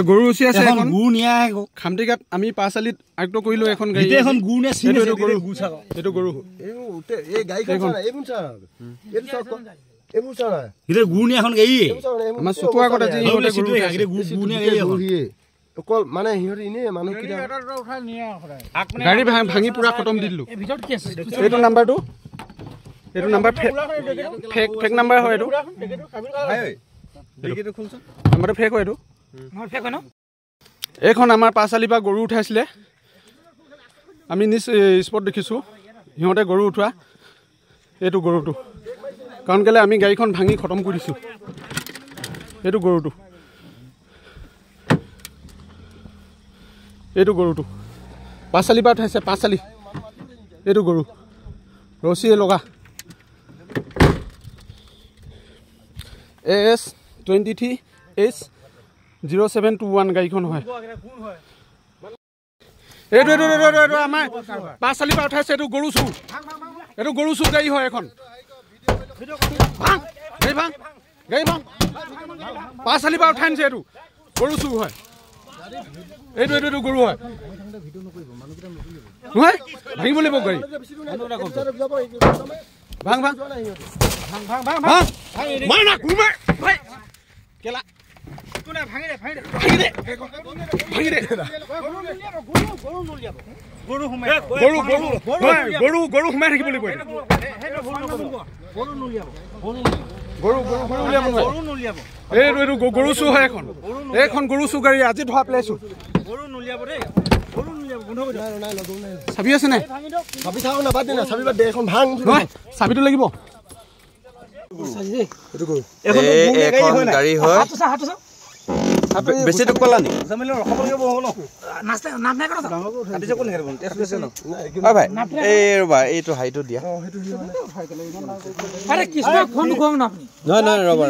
গৰু উচি আছে এখন গু নিয়া খামটিকাত আমি পাঁচালিত আয়ত্ব কৰিলো এখন গাড়ী এখন গু নে চিন এইটো গৰু এইটো গৰু এই গাড়ীখন এইবোৰ চাৰ এইটো চাওক এইবোৰ চাৰ ইৰে গু নিয়া এখন গাড়ী আমাৰ চকুৱা কথা যে ইহঁতে গৰু গাড়ী গু নিয়া গাড়ী এখন অকল মানে সিহঁতে ইনে মানুহ কিটা গাড়ী ভাঙি পুৰা খতম দি দিলো এইটো নাম্বাৰটো এইটো নাম্বাৰ ফেক নাম্বাৰ হয় এইটো নাম্বাৰটো ফেক হয় এইটো এইখন আমাৰ পাঁচালিৰ পৰা গৰু উঠাইছিলে আমি নিজ স্পট দেখিছোঁ সিহঁতে গৰু উঠোৱা এইটো গৰুটো কাৰণ কেলৈ আমি গাড়ীখন ভাঙি খতম কৰি দিছোঁ এইটো গৰুটো পাঁচালিৰ পৰা উঠাইছে পাঁচালি এইটো গৰু ৰছীয়ে লগা AS23H0721 গাড়ীখন হয় এইটো আমাৰ পাঁচালিৰ পৰা উঠাইছে এইটো গৰু চু গাড়ী হয় এখন গাড়ী ভাং পাঁচালিৰ পৰা উঠাই নিছে এইটো গৰু চু হয় এইটো গৰু হয় ভাঙিব লাগিব গাড়ী ভাং কেলা গৰু সোমাই থাকিব লাগিব এইটো গৰু চু হয় এইখন গৰু চু গাড়ী আজি ধৰা পেলাইছো চাবি আছে নাই চাবিটো লাগিব গাড়ী হয় বেছি টুক পালা নেকি ভাই এই ৰবা এইটো হাইটো দিয়া নহয় ৰবা